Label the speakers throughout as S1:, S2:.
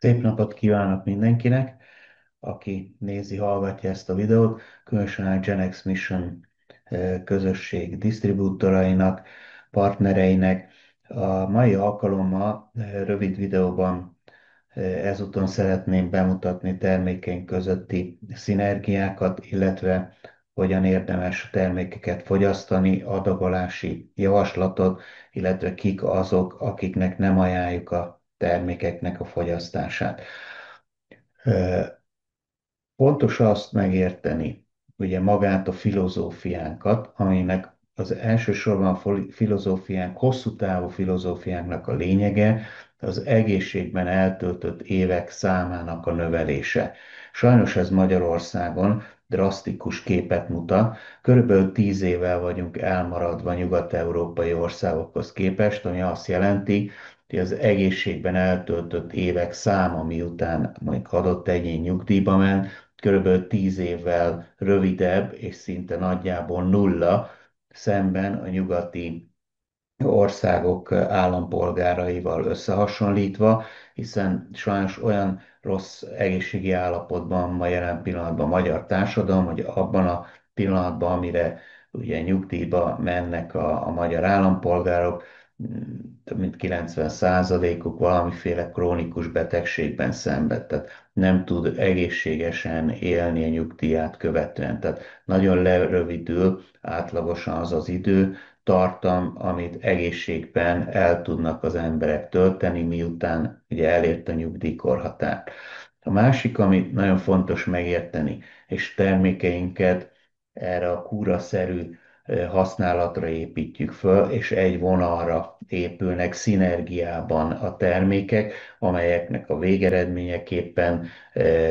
S1: Szép napot kívánok mindenkinek, aki nézi, hallgatja ezt a videót, különösen a Genex Mission közösség disztribútorainak, partnereinek. A mai alkalommal rövid videóban ezúton szeretném bemutatni termékeink közötti szinergiákat, illetve hogyan érdemes a termékeket fogyasztani, adagolási javaslatot, illetve kik azok, akiknek nem ajánljuk a termékeknek a fogyasztását. Fontos azt megérteni, ugye magát a filozófiánkat, aminek az elsősorban a filozófiánk, hosszú távú filozófiánknak a lényege az egészségben eltöltött évek számának a növelése. Sajnos ez Magyarországon drasztikus képet mutat. Körülbelül 10 évvel vagyunk elmaradva nyugat-európai országokhoz képest, ami azt jelenti, hogy az egészségben eltöltött évek száma, miután mondjuk adott egyén nyugdíjba ment, körülbelül 10 évvel rövidebb és szinte nagyjából nulla, szemben a nyugati országok állampolgáraival összehasonlítva, hiszen sajnos olyan rossz egészségi állapotban ma jelen pillanatban a magyar társadalom, hogy abban a pillanatban, amire ugye nyugdíjba mennek a magyar állampolgárok, több mint 90%-uk valamiféle krónikus betegségben szenved, tehát nem tud egészségesen élni a nyugdíját követően. Tehát nagyon lerövidül átlagosan az az idő, tartam, amit egészségben el tudnak az emberek tölteni, miután ugye elért a nyugdíjkorhatárt. A másik, amit nagyon fontos megérteni, és termékeinket erre a kúraszerű használatra építjük föl, és egy vonalra épülnek szinergiában a termékek, amelyeknek a végeredményeképpen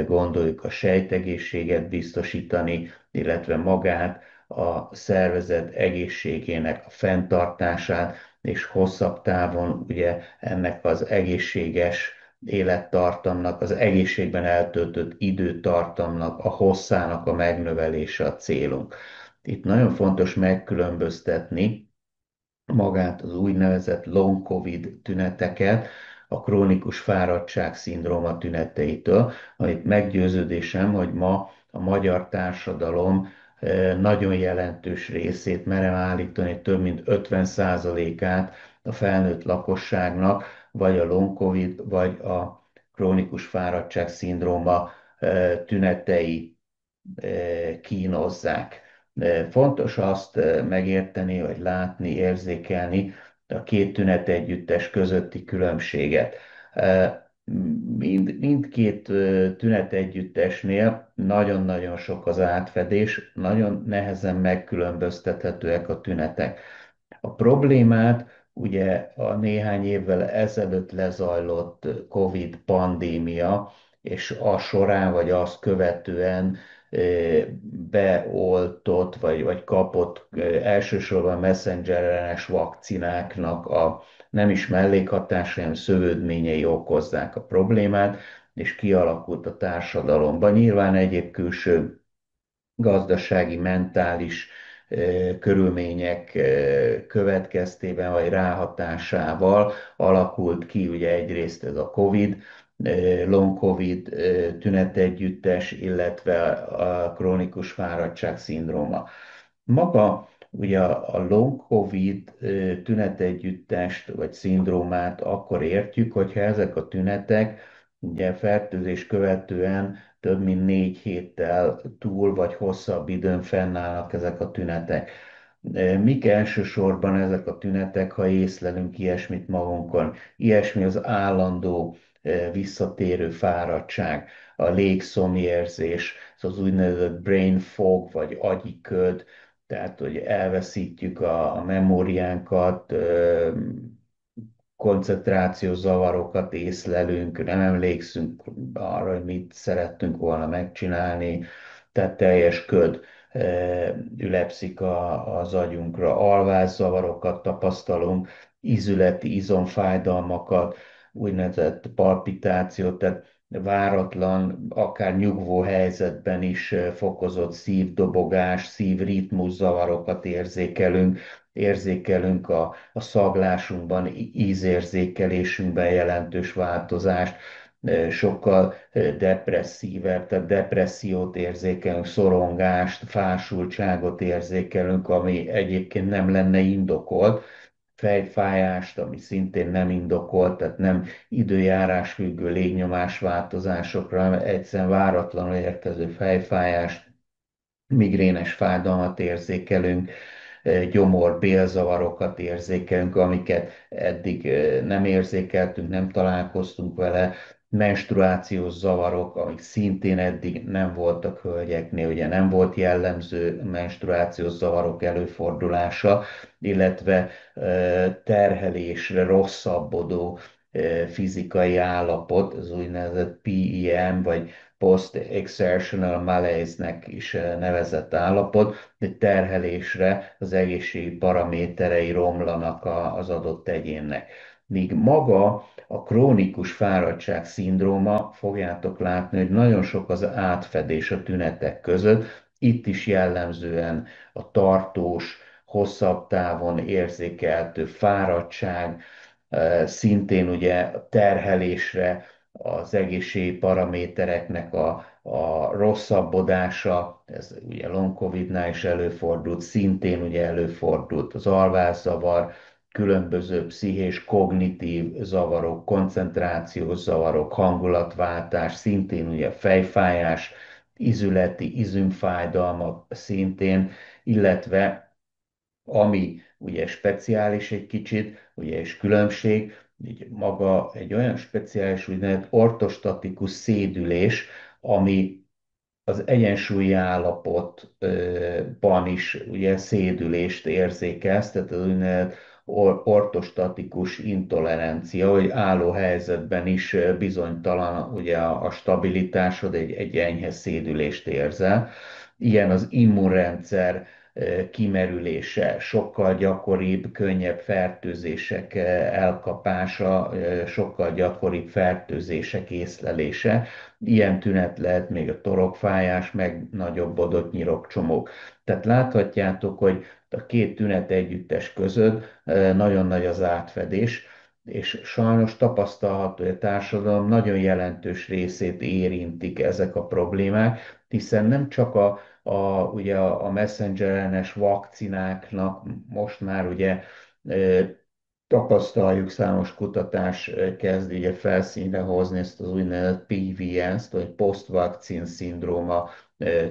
S1: gondoljuk a sejtegészséget biztosítani, illetve magát a szervezet egészségének a fenntartását, és hosszabb távon ugye ennek az egészséges élettartamnak, az egészségben eltöltött időtartamnak, a hosszának a megnövelése a célunk. Itt nagyon fontos megkülönböztetni magát az úgynevezett long COVID tüneteket, a krónikus fáradtság szindróma tüneteitől, amit meggyőződésem, hogy ma a magyar társadalom nagyon jelentős részét merem állítani, több mint 50%-át a felnőtt lakosságnak, vagy a long COVID, vagy a krónikus fáradtság szindróma tünetei kínozzák. Fontos azt megérteni, vagy látni, érzékelni a két tünet együttes közötti különbséget. Mindkét tünet együttesnél nagyon-nagyon sok az átfedés, nagyon nehezen megkülönböztethetőek a tünetek. A problémát ugye a néhány évvel ezelőtt lezajlott COVID pandémia, és a során vagy azt követően beoltott vagy kapott elsősorban messenger RNS vakcináknak a nem is mellékhatásai, hanem szövődményei okozzák a problémát, és kialakult a társadalomban. Nyilván egyéb külső gazdasági, mentális körülmények következtében vagy ráhatásával alakult ki ugye egyrészt ez a COVID, long COVID tünetegyüttes, illetve a krónikus fáradtság szindróma. Maga ugye a long COVID tünetegyüttest vagy szindrómát akkor értjük, hogyha ezek a tünetek ugye fertőzés követően több mint 4 héttel túl vagy hosszabb időn fennállnak ezek a tünetek. Mik elsősorban ezek a tünetek, ha észlelünk ilyesmit magunkon? Ilyesmi az állandó visszatérő fáradtság, a légszomjérzés, az úgynevezett brain fog, vagy agyi köd, tehát hogy elveszítjük a memóriánkat, koncentrációs zavarokat észlelünk, nem emlékszünk arra, hogy mit szerettünk volna megcsinálni, tehát teljes köd ülepszik az agyunkra, alvászavarokat tapasztalunk, ízületi izomfájdalmakat, úgynevezett palpitációt, tehát váratlan, akár nyugvó helyzetben is fokozott szívdobogás, szívritmus zavarokat érzékelünk a szaglásunkban, ízérzékelésünkben jelentős változást, sokkal depresszívebb, tehát depressziót érzékelünk, szorongást, fásultságot érzékelünk, ami egyébként nem lenne indokolt, fejfájást, ami szintén nem indokolt, tehát nem időjárás függő légnyomás változásokra, hanem egyszerűen váratlanul érkező fejfájást, migrénes fájdalmat érzékelünk, gyomor, bélzavarokat érzékelünk, amiket eddig nem érzékeltünk, nem találkoztunk vele, menstruációs zavarok, amik szintén eddig nem voltak hölgyeknél, ugye nem volt jellemző menstruációs zavarok előfordulása, illetve terhelésre rosszabbodó fizikai állapot, az úgynevezett PEM, vagy Post-Exertional Malaise-nek is nevezett állapot, hogy terhelésre az egészségi paraméterei romlanak az adott egyénnek. Míg maga a krónikus fáradtság szindróma, fogjátok látni, hogy nagyon sok az átfedés a tünetek között, itt is jellemzően a tartós, hosszabb távon érzékeltő fáradtság, szintén ugye a terhelésre, az egészségi paramétereknek a rosszabbodása, ez ugye long COVID-nál is előfordult, szintén ugye előfordult az alvászavar, különböző pszichés, kognitív zavarok, koncentrációs zavarok, hangulatváltás, szintén ugye fejfájás, izületi, izümfájdalmak szintén, illetve ami ugye speciális egy kicsit, ugye és különbség, így maga egy olyan speciális úgynevezett ortostatikus szédülés, ami az egyensúlyi állapotban is ugye szédülést érzékelsz, tehát az úgynevezett ortostatikus intolerancia, hogy álló helyzetben is bizonytalan ugye a stabilitásod, egy enyhe szédülést érzel. Ilyen az immunrendszer kimerülése, sokkal gyakoribb, könnyebb fertőzések elkapása, sokkal gyakoribb fertőzések észlelése. Ilyen tünet lehet még a torokfájás, meg nagyobbodott nyirokcsomók. Tehát láthatjátok, hogy a két tünet együttes között nagyon nagy az átfedés, és sajnos tapasztalható, hogy a társadalom nagyon jelentős részét érintik ezek a problémák, hiszen nem csak ugye a messenger-RNS vakcináknak most már ugye tapasztaljuk, számos kutatás kezd ugye felszínre hozni ezt az úgynevezett PVS-t, vagy post-vakcin szindróma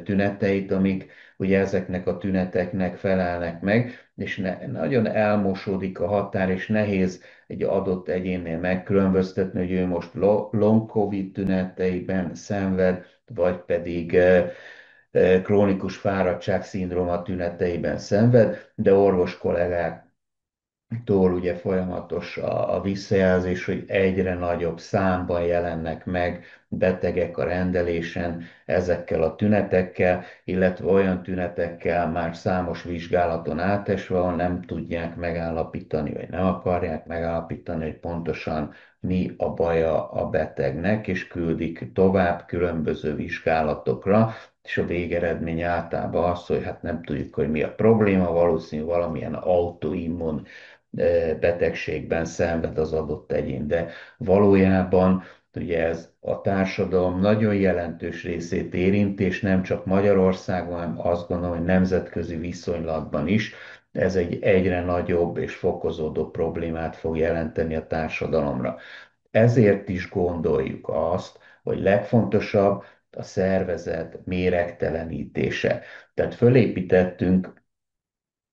S1: tüneteit, amik ugye ezeknek a tüneteknek felelnek meg, és nagyon elmosódik a határ, és nehéz egy adott egyénnél megkülönböztetni, hogy ő most long COVID tüneteiben szenved, vagy pedig krónikus fáradtság szindróma tüneteiben szenved, de orvos kollégák tól ugye folyamatos a visszajelzés, hogy egyre nagyobb számban jelennek meg betegek a rendelésen ezekkel a tünetekkel, illetve olyan tünetekkel már számos vizsgálaton átesve, ahol nem tudják megállapítani, vagy nem akarják megállapítani, hogy pontosan mi a baja a betegnek, és küldik tovább különböző vizsgálatokra, és a végeredmény általában az, hogy hát nem tudjuk, hogy mi a probléma, valószínűleg valamilyen autoimmun betegségben szenved az adott egyén. De valójában ugye ez a társadalom nagyon jelentős részét érinti, és nem csak Magyarországon, hanem azt gondolom, hogy nemzetközi viszonylatban is ez egy egyre nagyobb és fokozódó problémát fog jelenteni a társadalomra. Ezért is gondoljuk azt, hogy legfontosabb a szervezet méregtelenítése. Tehát fölépítettünk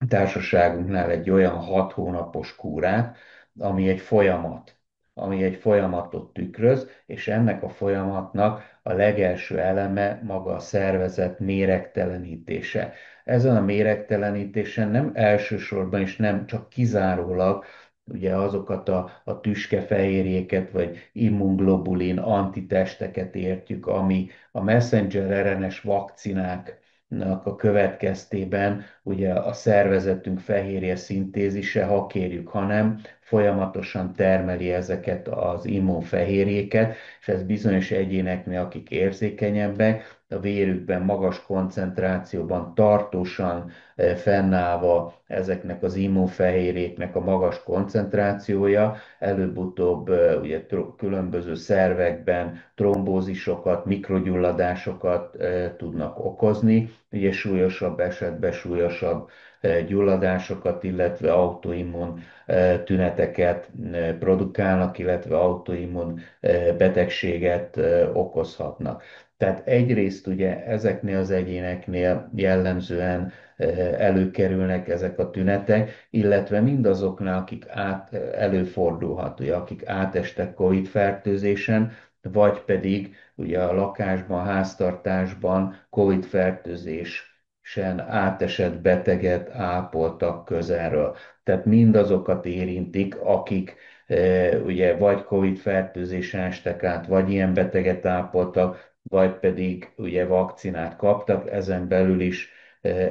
S1: társaságunknál egy olyan 6 hónapos kúrát, ami egy folyamat, ami egy folyamatot tükröz, és ennek a folyamatnak a legelső eleme maga a szervezet méregtelenítése. Ezen a méregtelenítésen nem elsősorban és nem csak kizárólag ugye azokat a tüskefehérjéket vagy immunglobulin antitesteket értjük, ami a messenger RNS vakcinák a következtében ugye a szervezetünk fehérje szintézise, ha kérjük, ha nem, folyamatosan termeli ezeket az immunfehérjéket, és ez bizonyos egyéneknél, akik érzékenyebbek, a vérükben magas koncentrációban tartósan fennállva ezeknek az immunfehérjéknek a magas koncentrációja, előbb-utóbb ugye különböző szervekben trombózisokat, mikrogyulladásokat tudnak okozni, ugye súlyosabb esetben súlyosabb gyulladásokat, illetve autoimmun tüneteket produkálnak, illetve autoimmun betegséget okozhatnak. Tehát egyrészt ugye ezeknél az egyéneknél jellemzően előkerülnek ezek a tünetek, illetve mindazoknál, előfordulhat, ugye, akik átestek COVID-fertőzésen, vagy pedig ugye a lakásban, háztartásban COVID-fertőzésen átesett beteget ápoltak közelről. Tehát mindazokat érintik, akik ugye vagy COVID-fertőzésen estek át, vagy ilyen beteget ápoltak, vagy pedig ugye vakcinát kaptak, ezen belül is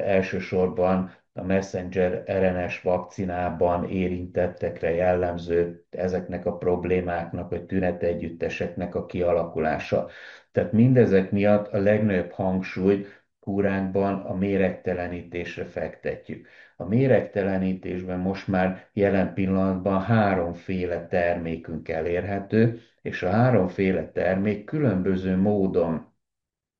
S1: elsősorban a messenger RNS vakcinában érintettekre jellemző ezeknek a problémáknak, vagy tünetegyütteseknek a kialakulása. Tehát mindezek miatt a legnagyobb hangsúlyt kúránkban a méregtelenítésre fektetjük. A méregtelenítésben most már jelen pillanatban háromféle termékünk elérhető, és a háromféle termék különböző módon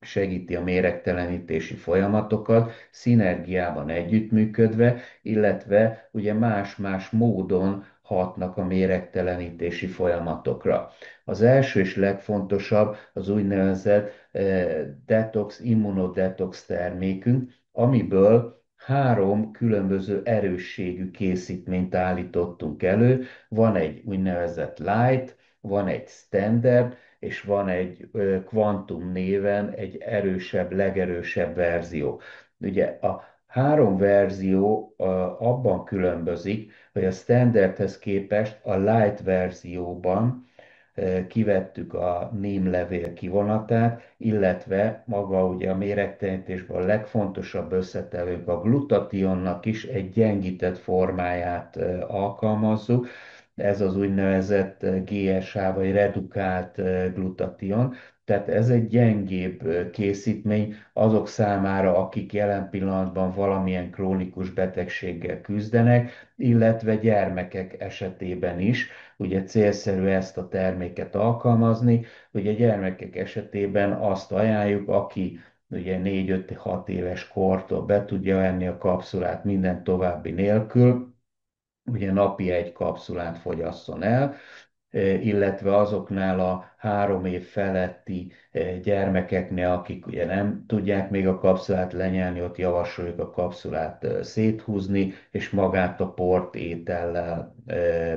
S1: segíti a méregtelenítési folyamatokat, szinergiában együttműködve, illetve ugye más-más módon hatnak a méregtelenítési folyamatokra. Az első és legfontosabb az úgynevezett detox, immunodetox termékünk, amiből három különböző erősségű készítményt állítottunk elő. Van egy úgynevezett light, van egy standard, és van egy Quantum néven egy erősebb, legerősebb verzió. Ugye a három verzió abban különbözik, hogy a standardhez képest a light verzióban kivettük a levél kivonatát, illetve maga ugye a méregtelenítésben a legfontosabb összetevők a glutationnak is egy gyengített formáját alkalmazzuk, ez az úgynevezett GSA vagy redukált glutation, tehát ez egy gyengébb készítmény azok számára, akik jelen pillanatban valamilyen krónikus betegséggel küzdenek, illetve gyermekek esetében is. Ugye célszerű ezt a terméket alkalmazni, ugye gyermekek esetében azt ajánljuk, aki ugye 4-5-6 éves kortól be tudja venni a kapszulát minden további nélkül, ugye napi egy kapszulát fogyasszon el, illetve azoknál a 3 év feletti gyermekeknél, akik ugye nem tudják még a kapszulát lenyelni, ott javasoljuk a kapszulát széthúzni, és magát a port étellel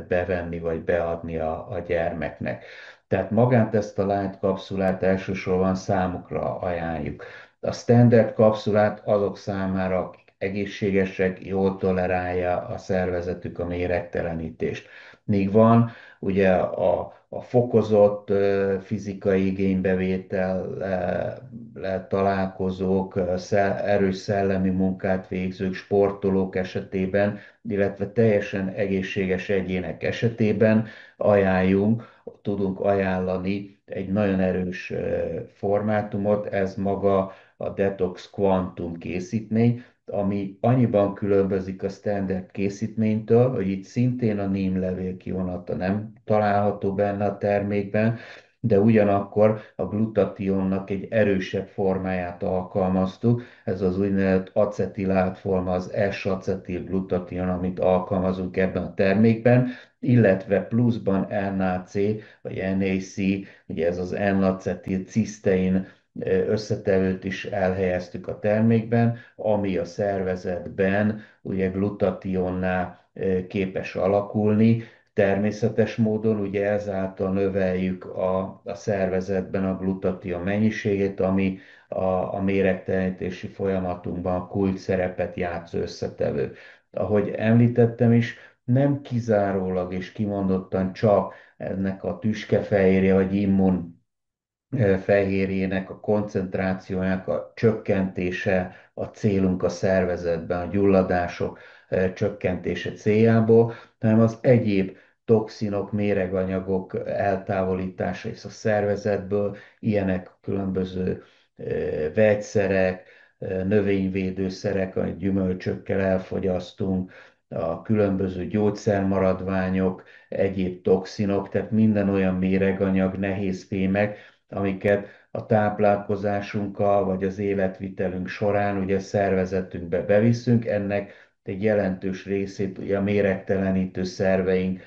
S1: bevenni, vagy beadni a gyermeknek. Tehát magát ezt a light kapszulát elsősorban számukra ajánljuk. A standard kapszulát azok számára, akik egészségesek, jól tolerálja a szervezetük a méregtelenítést. Míg van ugye a fokozott fizikai igénybevétel találkozók, erős szellemi munkát végzők, sportolók esetében, illetve teljesen egészséges egyének esetében tudunk ajánlani egy nagyon erős formátumot, ez maga a Detox Quantum készítmény, ami annyiban különbözik a standard készítménytől, hogy itt szintén a levél kivonata nem található benne a termékben, de ugyanakkor a glutationnak egy erősebb formáját alkalmaztuk, ez az úgynevezett acetilált forma, az S-acetil glutation, amit alkalmazunk ebben a termékben, illetve pluszban NAC, vagy NAC, ugye ez az N-acetil cisztein összetevőt is elhelyeztük a termékben, ami a szervezetben ugye glutationná képes alakulni. Természetes módon ugye ezáltal növeljük a szervezetben a glutation mennyiségét, ami a méregtelenítési folyamatunkban kulcs szerepet játszó összetevő. Ahogy említettem is, nem kizárólag és kimondottan csak ennek a tüskefehérje vagy immun fehérjének a koncentrációjának a csökkentése a célunk a szervezetben, a gyulladások csökkentése céljából, hanem az egyéb toxinok, méreganyagok eltávolítása és a szervezetből, ilyenek különböző vegyszerek, növényvédőszerek, a gyümölcsökkel elfogyasztunk, a különböző gyógyszermaradványok, egyéb toxinok, tehát minden olyan méreganyag, nehézfémek, amiket a táplálkozásunkkal vagy az életvitelünk során ugye szervezetünkbe beviszünk, ennek egy jelentős részét ugye a méregtelenítő szerveink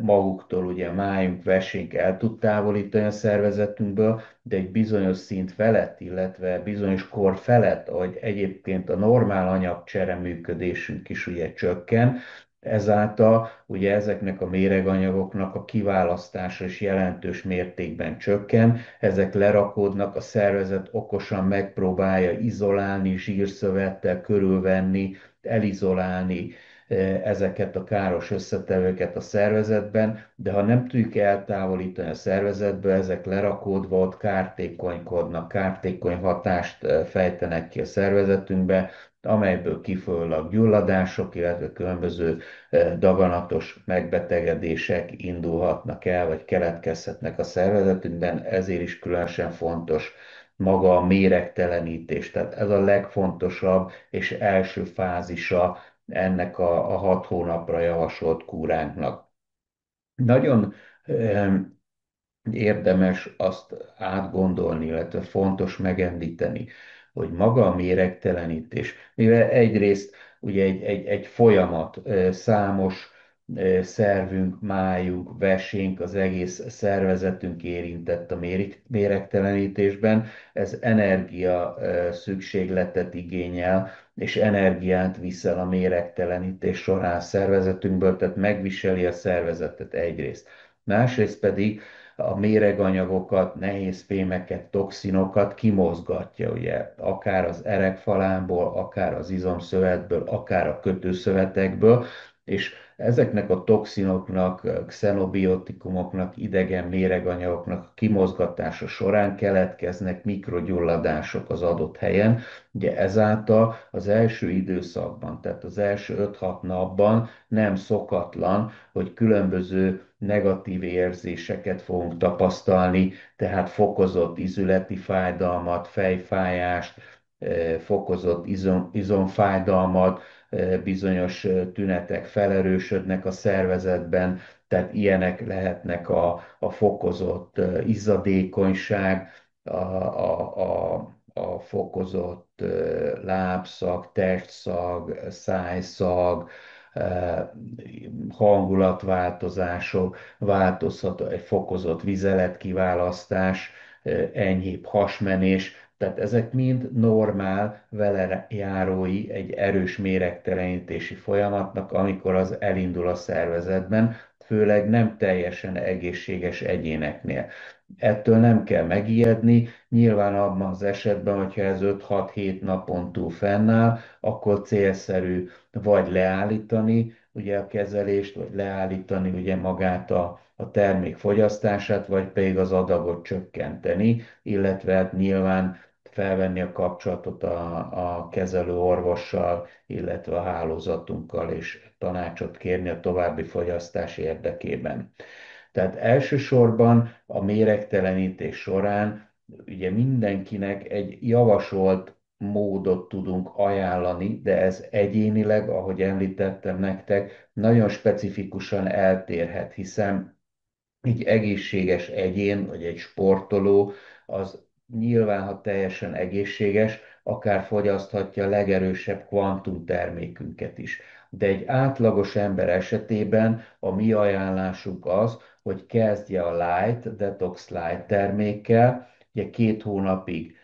S1: maguktól, ugye májunk, vesénk el tud távolítani a szervezetünkből, de egy bizonyos szint felett, illetve bizonyos kor felett, ahogy egyébként a normál anyagcsere működésünk is ugye csökken, ezáltal ugye ezeknek a méreganyagoknak a kiválasztása is jelentős mértékben csökken, ezek lerakódnak, a szervezet okosan megpróbálja izolálni, zsírszövettel körülvenni, elizolálni ezeket a káros összetevőket a szervezetben, de ha nem tudjuk eltávolítani a szervezetből, ezek lerakódva ott kártékonykodnak, kártékony hatást fejtenek ki a szervezetünkbe, amelyből kifolyólag gyulladások, illetve különböző daganatos megbetegedések indulhatnak el, vagy keletkezhetnek a szervezetünkben, ezért is különösen fontos maga a méregtelenítés. Tehát ez a legfontosabb és első fázisa ennek a 6 hónapra javasolt kúránknak. Nagyon érdemes azt átgondolni, illetve fontos megemlíteni, hogy maga a méregtelenítés, mivel egyrészt ugye egy folyamat, számos szervünk, májunk, vesénk, az egész szervezetünk érintett a méregtelenítésben, ez energia szükségletet igényel, és energiát viszel a méregtelenítés során szervezetünkből, tehát megviseli a szervezetet egyrészt. Másrészt pedig a méreganyagokat, nehéz fémeket, toxinokat kimozgatja, ugye, akár az erekfalámból, akár az izomszövetből, akár a kötőszövetekből, és ezeknek a toxinoknak, xenobiotikumoknak, idegen méreganyagoknak a kimozgatása során keletkeznek mikrogyulladások az adott helyen. Ugye ezáltal az első időszakban, tehát az első 5-6 napban nem szokatlan, hogy különböző negatív érzéseket fogunk tapasztalni, tehát fokozott izületi fájdalmat, fejfájást, fokozott izomfájdalmat, bizonyos tünetek felerősödnek a szervezetben, tehát ilyenek lehetnek a fokozott izzadékonyság, a fokozott lábszag, testszag, szájszag, hangulatváltozások, változhat egy fokozott vizeletkiválasztás, enyhébb hasmenés, tehát ezek mind normál velejárói egy erős méregtelenítési folyamatnak, amikor az elindul a szervezetben, főleg nem teljesen egészséges egyéneknél. Ettől nem kell megijedni, nyilván abban az esetben, hogyha ez 5-6-7 napon túl fennáll, akkor célszerű vagy leállítani ugye a kezelést, vagy leállítani ugye magát a termék fogyasztását, vagy pedig az adagot csökkenteni, illetve hát nyilván felvenni a kapcsolatot a kezelő orvossal, illetve a hálózatunkkal, és tanácsot kérni a további fogyasztás érdekében. Tehát elsősorban a méregtelenítés során ugye mindenkinek egy javasolt módot tudunk ajánlani, de ez egyénileg, ahogy említettem nektek, nagyon specifikusan eltérhet, hiszen egy egészséges egyén, vagy egy sportoló, az nyilván, ha teljesen egészséges, akár fogyaszthatja a legerősebb kvantumtermékünket is. De egy átlagos ember esetében a mi ajánlásunk az, hogy kezdje a Light, Detox Light termékkel, ugye 2 hónapig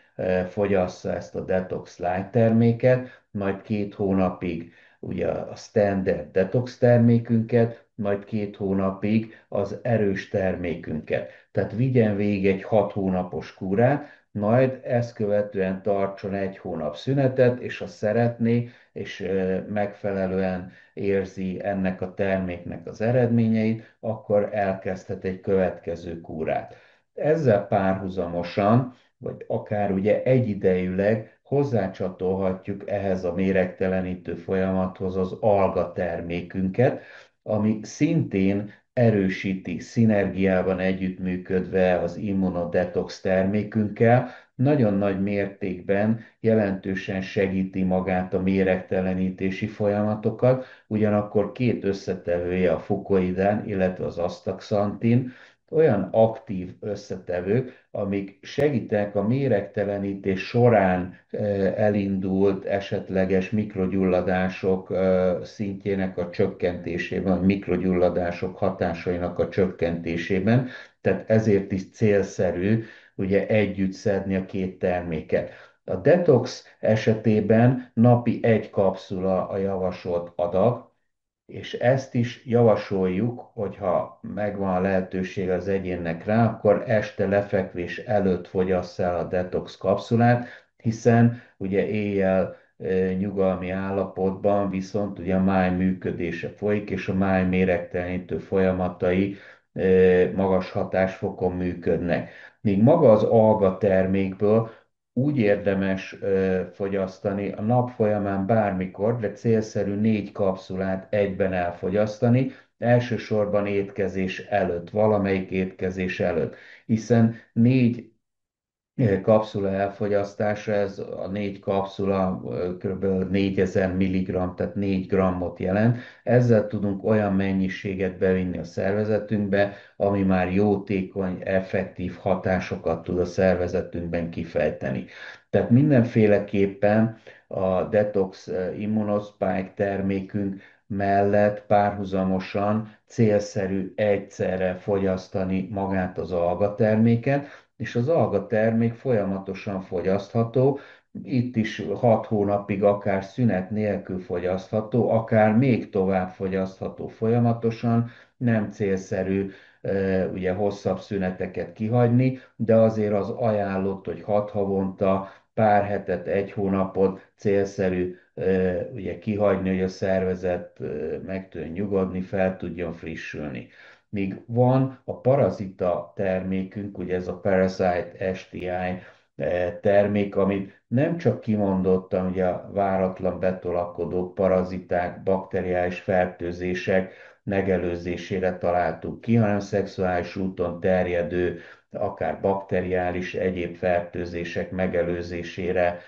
S1: fogyassza ezt a Detox Light terméket, majd 2 hónapig ugye a Standard Detox termékünket, majd 2 hónapig az erős termékünket. Tehát vigyen végig egy 6 hónapos kúrát, majd ezt követően tartson 1 hónap szünetet, és ha szeretné, és megfelelően érzi ennek a terméknek az eredményeit, akkor elkezdhet egy következő kúrát. Ezzel párhuzamosan, vagy akár ugye egyidejűleg hozzácsatolhatjuk ehhez a méregtelenítő folyamathoz az alga termékünket, ami szintén erősíti szinergiában együttműködve az immunodetox termékünkkel, nagyon nagy mértékben jelentősen segíti magát a méregtelenítési folyamatokat, ugyanakkor két összetevője a fukoidán, illetve az astaxantin, olyan aktív összetevők, amik segítenek a méregtelenítés során elindult esetleges mikrogyulladások szintjének a csökkentésében, vagy mikrogyulladások hatásainak a csökkentésében, tehát ezért is célszerű ugye együtt szedni a két terméket. A detox esetében napi egy kapszula a javasolt adag, és ezt is javasoljuk, hogyha megvan a lehetőség az egyénnek rá, akkor este lefekvés előtt fogyassza el a detox kapszulát, hiszen ugye éjjel nyugalmi állapotban viszont ugye a máj működése folyik, és a máj méregtelenítő folyamatai magas hatásfokon működnek. Míg maga az alga termékből úgy érdemes fogyasztani a nap folyamán bármikor, de célszerű 4 kapszulát egyben elfogyasztani, elsősorban étkezés előtt, valamelyik étkezés előtt, hiszen 4 kapszula elfogyasztása, ez a 4 kapszula kb. 4000 mg, tehát 4 grammot jelent. Ezzel tudunk olyan mennyiséget bevinni a szervezetünkbe, ami már jótékony, effektív hatásokat tud a szervezetünkben kifejteni. Tehát mindenféleképpen a Detox Immunospike termékünk mellett párhuzamosan célszerű egyszerre fogyasztani magát az algaterméket, és az alga termék folyamatosan fogyasztható, itt is 6 hónapig akár szünet nélkül fogyasztható, akár még tovább fogyasztható folyamatosan, nem célszerű ugye hosszabb szüneteket kihagyni, de azért az ajánlott, hogy 6 havonta, pár hetet, 1 hónapot célszerű ugye kihagyni, hogy a szervezet meg tudjon nyugodni, fel tudjon frissülni. Míg van a parazita termékünk, ugye ez a Parasite STI termék, amit nem csak kimondottan ugye a váratlan betolakodók, paraziták, bakteriális fertőzések megelőzésére találtuk ki, hanem szexuális úton terjedő, akár bakteriális egyéb fertőzések megelőzésére,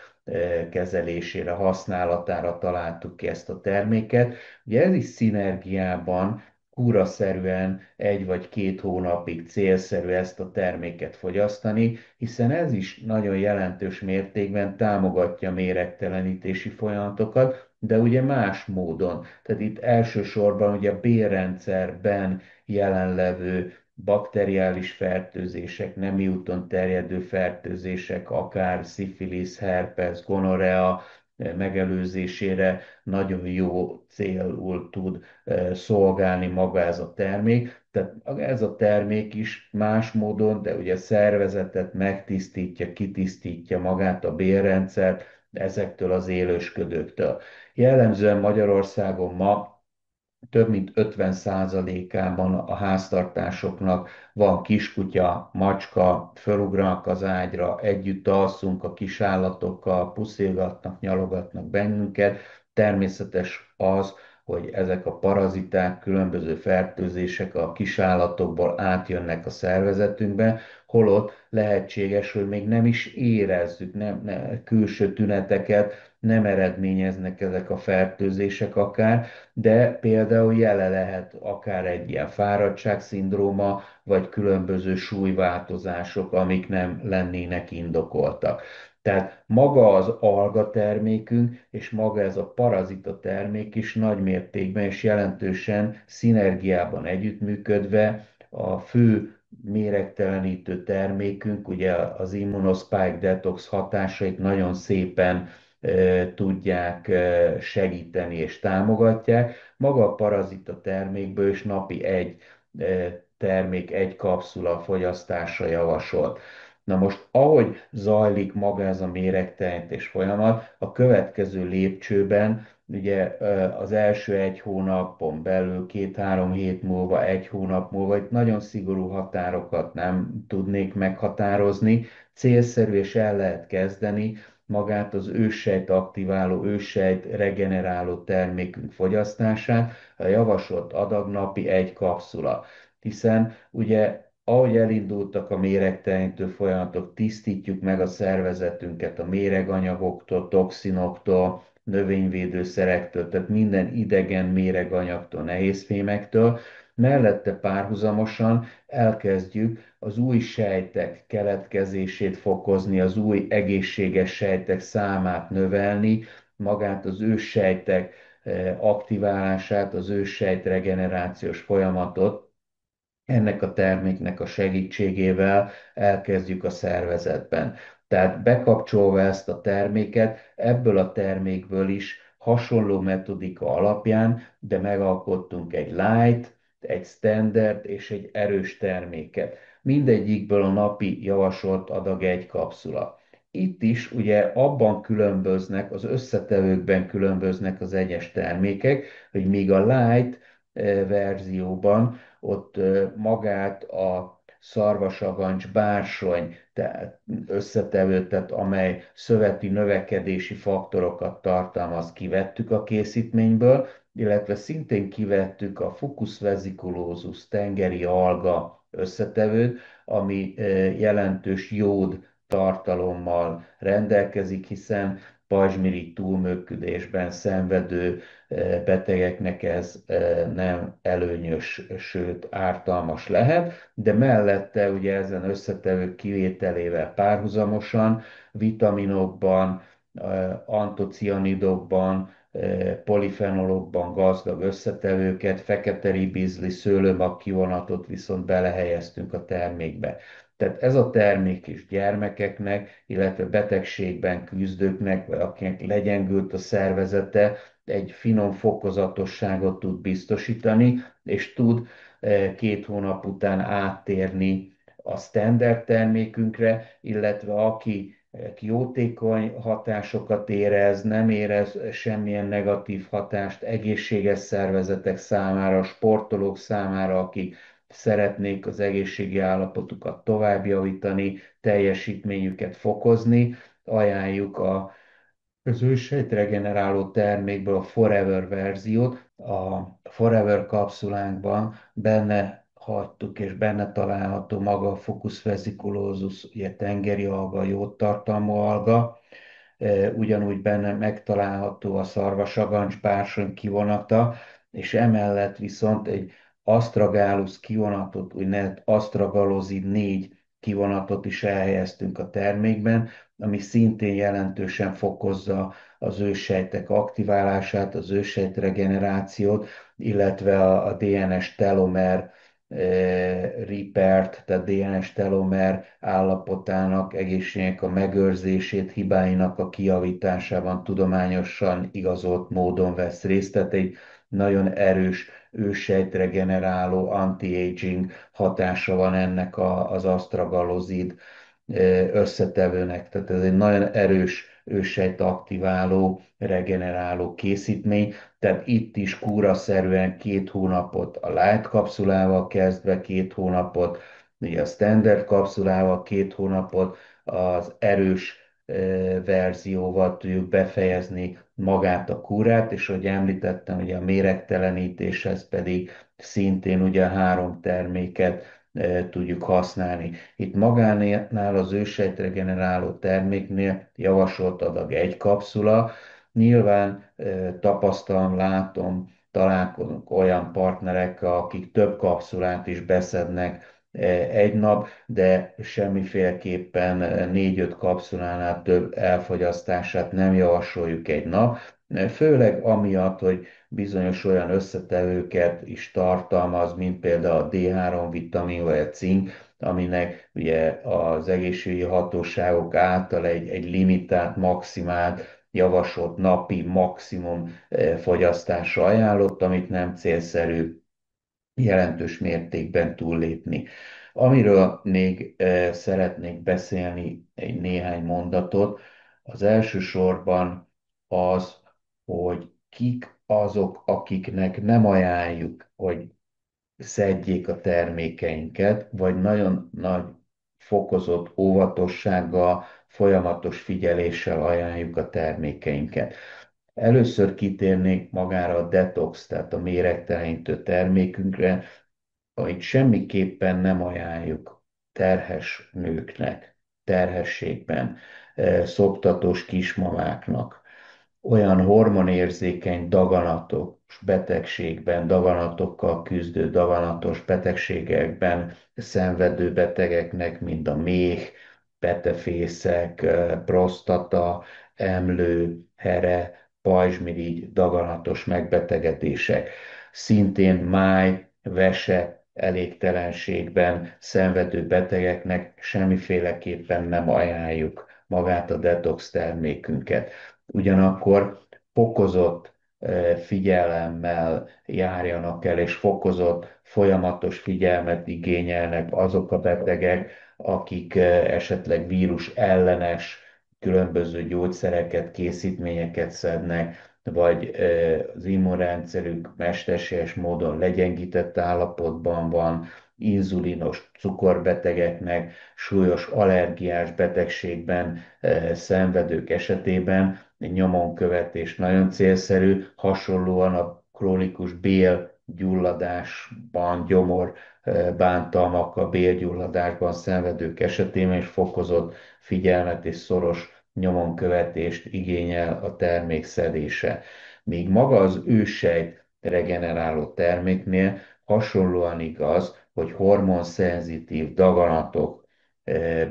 S1: kezelésére, használatára találtuk ki ezt a terméket. Ugye ez is szinergiában kúraszerűen 1 vagy 2 hónapig célszerű ezt a terméket fogyasztani, hiszen ez is nagyon jelentős mértékben támogatja a méregtelenítési folyamatokat, de ugye más módon. Tehát itt elsősorban ugye a bélrendszerben jelenlevő bakteriális fertőzések, nemi úton terjedő fertőzések, akár szifilisz, herpes, gonorrea megelőzésére nagyon jó célul tud szolgálni maga ez a termék. Tehát ez a termék is más módon, de ugye a szervezetet megtisztítja, kitisztítja magát a bélrendszert ezektől az élősködőktől. Jellemzően Magyarországon ma több mint 50%-ában a háztartásoknak van kiskutya, macska, fölugranak az ágyra, együtt alszunk a kisállatokkal, puszilgatnak, nyalogatnak bennünket. Természetes az, hogy ezek a paraziták, különböző fertőzések a kisállatokból átjönnek a szervezetünkbe, holott lehetséges, hogy még nem is érezzük, külső tüneteket nem eredményeznek ezek a fertőzések akár, de például jele lehet akár egy ilyen fáradtságszindróma, vagy különböző súlyváltozások, amik nem lennének indokoltak. Tehát maga az alga termékünk és maga ez a parazita termék is nagy mértékben és jelentősen szinergiában együttműködve a fő méregtelenítő termékünk, ugye az Immunospike Detox hatásait nagyon szépen tudják segíteni és támogatják. Maga a parazita termékből is napi termék, 1 kapszula fogyasztása javasolt. Na most, ahogy zajlik maga ez a méregtelenítés folyamat, a következő lépcsőben, ugye az első 1 hónapon belül, 2-3 hét múlva, 1 hónap múlva, itt nagyon szigorú határokat nem tudnék meghatározni, célszerű és el lehet kezdeni magát az őssejt aktiváló, őssejt regeneráló termékünk fogyasztását, a javasolt adag napi 1 kapszula. Hiszen ugye Ahogy elindultak a méregtelenítő folyamatok, tisztítjuk meg a szervezetünket a méreganyagoktól, toxinoktól, növényvédőszerektől, tehát minden idegen méreganyagtól, nehézfémektől. Mellette párhuzamosan elkezdjük az új sejtek keletkezését fokozni, az új egészséges sejtek számát növelni, magát az őssejtek aktiválását, az őssejt regenerációs folyamatot ennek a terméknek a segítségével elkezdjük a szervezetben. Tehát bekapcsolva ezt a terméket, ebből a termékből is hasonló metodika alapján, de megalkottunk egy light, egy standard és egy erős terméket. Mindegyikből a napi javasolt adag egy kapszula. Itt is ugye abban különböznek, az összetevőkben különböznek az egyes termékek, hogy míg a light verzióban ott magát a szarvasagancs bársony, tehát összetevőt, tehát amely szöveti növekedési faktorokat tartalmaz, kivettük a készítményből, illetve szintén kivettük a Fucus vesiculosus tengeri alga összetevőt, ami jelentős jód tartalommal rendelkezik, hiszen pajzsmirigy túlműködésben szenvedő betegeknek ez nem előnyös, sőt ártalmas lehet, de mellette ugye ezen összetevők kivételével párhuzamosan vitaminokban, antocianidokban, polifenolokban gazdag összetevőket, fekete ribizli, szőlőmag kivonatot viszont belehelyeztünk a termékbe. Tehát ez a termék is gyermekeknek, illetve betegségben küzdőknek, vagy akinek legyengült a szervezete, egy finom fokozatosságot tud biztosítani, és tud 2 hónap után áttérni a standard termékünkre, illetve aki jótékony hatásokat érez, nem érez semmilyen negatív hatást egészséges szervezetek számára, sportolók számára, akik szeretnék az egészségi állapotukat tovább javítani, teljesítményüket fokozni, ajánljuk az őssejtregeneráló termékből a Forever verziót. A Forever kapszulánkban benne hagytuk és benne található maga a Fucus vesiculosus, ugye tengeri alga, jódtartalmú alga, ugyanúgy benne megtalálható a szarvasagancs bársony kivonata, és emellett viszont egy astragalus kivonatot, úgynevezett astragalozid 4 kivonatot is elhelyeztünk a termékben, ami szintén jelentősen fokozza az őssejtek aktiválását, az őssejt regenerációt, illetve a DNS telomer repairt, tehát DNS telomer állapotának, egészségnek a megőrzését, hibáinak a kijavításában tudományosan igazolt módon vesz részt. Tehát egy nagyon erős őssejtregeneráló anti-aging hatása van ennek az asztragalozid összetevőnek. Tehát ez egy nagyon erős őssejt aktiváló, regeneráló készítmény. Tehát itt is kúraszerűen 2 hónapot a light kapszulával kezdve, 2 hónapot ugye a standard kapszulával, 2 hónapot az erős verzióval tudjuk befejezni magát a kúrát, és ahogy említettem, ugye a méregtelenítéshez pedig szintén ugye a 3 terméket tudjuk használni. Itt magánál az ősejtregeneráló terméknél javasolt adag egy kapszula. Nyilván tapasztalom, látom, találkozunk olyan partnerekkel, akik több kapszulát is beszednek egy nap, de semmiféleképpen 4-5 kapszulánál több elfogyasztását nem javasoljuk egy nap, főleg amiatt, hogy bizonyos olyan összetevőket is tartalmaz, mint például a D3 vitamin vagy a cink, aminek ugye az egészségügyi hatóságok által egy limitált, maximált, javasolt napi maximum fogyasztásra ajánlott, amit nem célszerű jelentős mértékben túllépni. Amiről még szeretnék beszélni egy néhány mondatot, az elsősorban az, hogy kik azok, akiknek nem ajánljuk, hogy szedjék a termékeinket, vagy nagyon nagy fokozott óvatossággal, folyamatos figyeléssel ajánljuk a termékeinket. Először kitérnék magára a detox, tehát a méregtelenítő termékünkre, amit semmiképpen nem ajánljuk terhes nőknek, terhességben, szoptatós kismamáknak, olyan hormonérzékeny daganatos betegségben, daganatokkal küzdő daganatos betegségekben szenvedő betegeknek, mint a méh, petefészek, prostata, emlő, here, pajzsmirigy, daganatos megbetegedések. Szintén máj, vese, elégtelenségben szenvedő betegeknek semmiféleképpen nem ajánljuk magát a detox termékünket. Ugyanakkor fokozott figyelemmel járjanak el, és fokozott, folyamatos figyelmet igényelnek azok a betegek, akik esetleg vírus ellenes különböző gyógyszereket, készítményeket szednek, vagy az immunrendszerük mesterséges módon legyengített állapotban van, inzulinos cukorbetegeknek, súlyos allergiás betegségben szenvedők esetében nyomonkövetés nagyon célszerű, hasonlóan a krónikus bélgyulladásban, gyomor bántalmakkal, bélgyulladásban szenvedők esetében is fokozott figyelmet és szoros nyomonkövetést igényel a termék szedése. Míg maga az őssejt regeneráló terméknél hasonlóan igaz, hogy hormonszenzitív daganatok,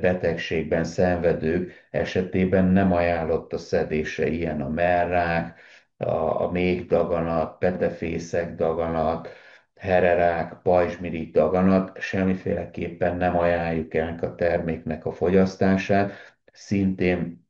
S1: betegségben szenvedők esetében nem ajánlott a szedése, ilyen a mellrák, a méhdaganat, petefészek daganat, hererák, pajzsmirigy daganat, semmiféleképpen nem ajánljuk ennek a terméknek a fogyasztását. Szintén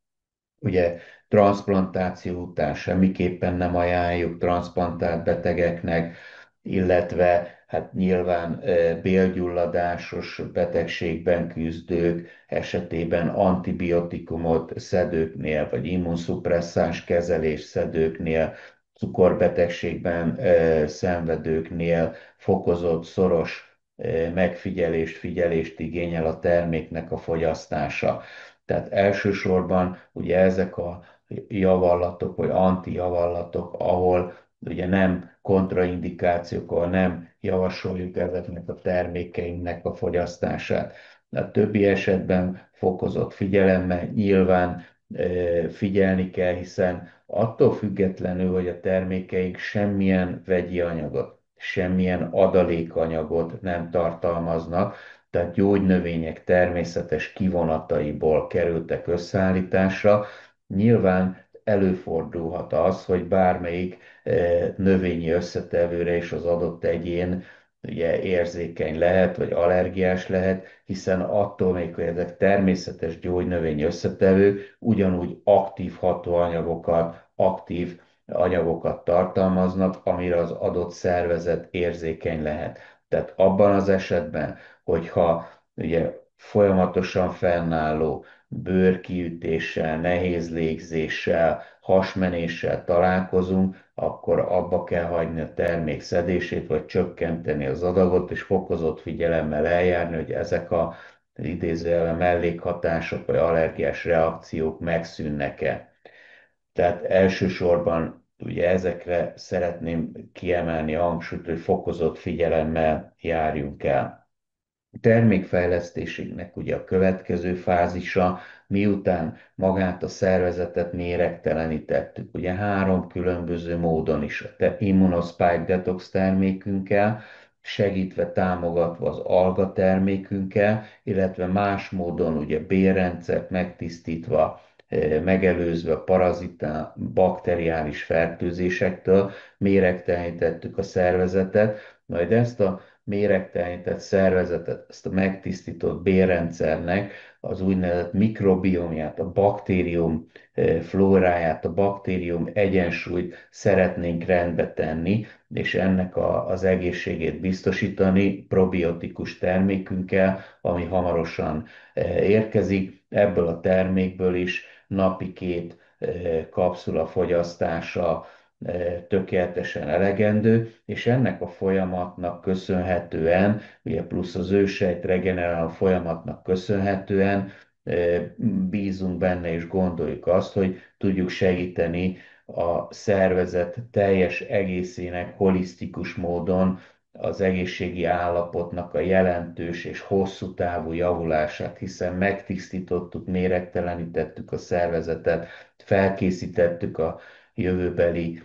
S1: ugye transplantáció után semmiképpen nem ajánljuk transplantált betegeknek, illetve hát nyilván bélgyulladásos betegségben küzdők esetében antibiotikumot szedőknél, vagy immunszupresszáns kezelés szedőknél, cukorbetegségben szenvedőknél fokozott, szoros megfigyelést, figyelést igényel a terméknek a fogyasztása. Tehát elsősorban ugye ezek a javallatok, vagy antijavallatok, ahol ugye nem kontraindikációk, ahol nem javasoljuk ezeknek a termékeinknek a fogyasztását. A többi esetben fokozott figyelemmel nyilván figyelni kell, hiszen attól függetlenül, hogy a termékeink semmilyen vegyi anyagot, semmilyen adalékanyagot nem tartalmaznak, tehát gyógynövények természetes kivonataiból kerültek összeállításra. Nyilván előfordulhat az, hogy bármelyik növényi összetevőre is az adott egyén ugye érzékeny lehet, vagy allergiás lehet, hiszen attól még, hogy ezek természetes gyógynövényi összetevők, ugyanúgy aktív hatóanyagokat, aktív anyagokat tartalmaznak, amire az adott szervezet érzékeny lehet. Tehát abban az esetben, hogyha ugye folyamatosan fennálló bőrkiütéssel, nehéz légzéssel, hasmenéssel találkozunk, akkor abba kell hagyni a termék szedését, vagy csökkenteni az adagot, és fokozott figyelemmel eljárni, hogy ezek a idézőjelben mellékhatások vagy allergiás reakciók megszűnnek-e. Tehát elsősorban ugye ezekre szeretném kiemelni a hangsúlyt, hogy fokozott figyelemmel járjunk el termékfejlesztésünknek ugye a következő fázisa, miután magát a szervezetet méregtelenítettük, ugye három különböző módon is, a Immunospike Detox termékünkkel, segítve, támogatva az alga termékünkkel, illetve más módon ugye bélrendszert megtisztítva, megelőzve a parazita, bakteriális fertőzésektől méregtelenítettük a szervezetet, majd ezt a méregtelenített szervezetet, ezt a megtisztított bélrendszernek az úgynevezett mikrobiomját, a baktérium flóráját, a baktérium egyensúlyt szeretnénk rendbe tenni, és ennek az egészségét biztosítani probiotikus termékünkkel, ami hamarosan érkezik. Ebből a termékből is napi 2 kapszula fogyasztása tökéletesen elegendő, és ennek a folyamatnak köszönhetően, ugye plusz az ősejt regeneráló folyamatnak köszönhetően bízunk benne és gondoljuk azt, hogy tudjuk segíteni a szervezet teljes egészének holisztikus módon az egészségi állapotnak a jelentős és hosszú távú javulását, hiszen megtisztítottuk, méregtelenítettük a szervezetet, felkészítettük a jövőbeli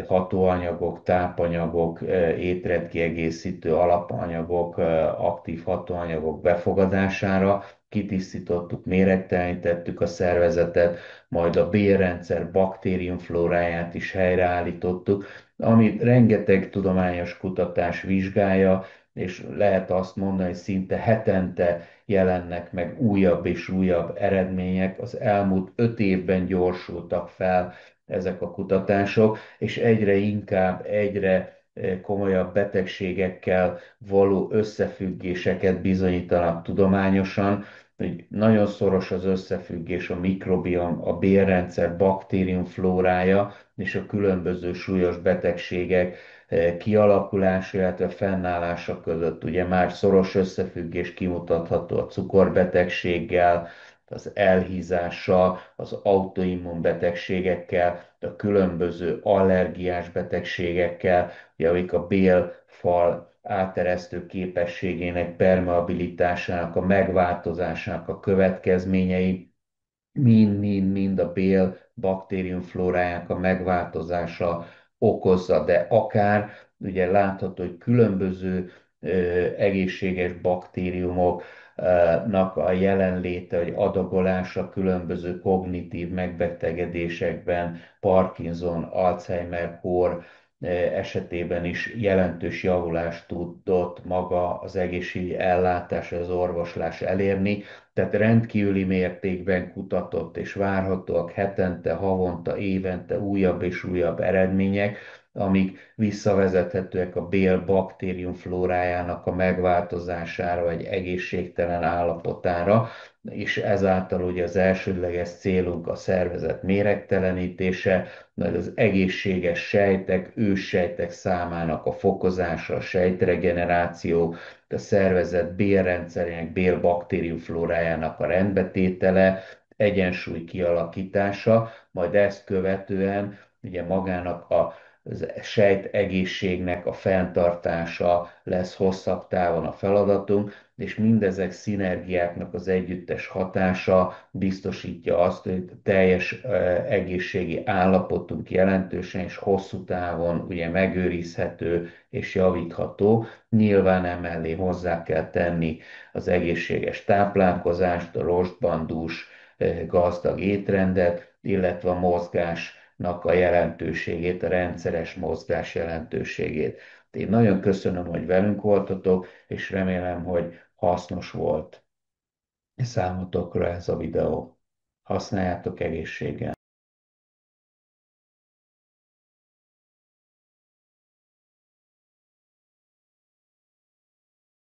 S1: hatóanyagok, tápanyagok, étrendkiegészítő alapanyagok, aktív hatóanyagok befogadására, kitisztítottuk, méregtelenítettük a szervezetet, majd a bélrendszer baktériumflóráját is helyreállítottuk, amit rengeteg tudományos kutatás vizsgálja, és lehet azt mondani, hogy szinte hetente jelennek meg újabb és újabb eredmények. Az elmúlt 5 évben gyorsultak fel ezek a kutatások, és egyre inkább, egyre komolyabb betegségekkel való összefüggéseket bizonyítanak tudományosan, hogy nagyon szoros az összefüggés a mikrobiom, a bélrendszer baktériumflórája és a különböző súlyos betegségek kialakulása, illetve fennállása között. Ugye már szoros összefüggés kimutatható a cukorbetegséggel, az elhízással, az autoimmun betegségekkel, a különböző allergiás betegségekkel, ugye, amik a bélfal áteresztő képességének, permeabilitásának, a megváltozásának a következményei, mind-mind-mind a bél baktériumflórájának a megváltozása okozza, de akár ugye látható, hogy különböző egészséges baktériumoknak a jelenléte, vagy adagolása különböző kognitív megbetegedésekben, Parkinson, Alzheimer kór esetében is jelentős javulást tudott maga az egészségügyi ellátás, az orvoslás elérni, tehát rendkívüli mértékben kutatott és várhatóak hetente, havonta, évente újabb és újabb eredmények, amik visszavezethetőek a bél baktériumflórájának a megváltozására vagy egészségtelen állapotára, és ezáltal ugye az elsődleges célunk a szervezet méregtelenítése, majd az egészséges sejtek, őssejtek számának a fokozása, a sejtregeneráció, a szervezet bélrendszerének, bélbaktériumflórájának a rendbetétele, egyensúly kialakítása, majd ezt követően ugye magának a sejt egészségnek a fenntartása lesz hosszabb távon a feladatunk, és mindezek szinergiáknak az együttes hatása biztosítja azt, hogy teljes egészségi állapotunk jelentősen és hosszú távon ugye megőrizhető és javítható. Nyilván emellé hozzá kell tenni az egészséges táplálkozást, a rostban dús, gazdag étrendet, illetve a mozgásnak a jelentőségét, a rendszeres mozgás jelentőségét. Én nagyon köszönöm, hogy velünk voltatok, és remélem, hogy hasznos volt számotokra ez a videó. Használjátok egészséggel!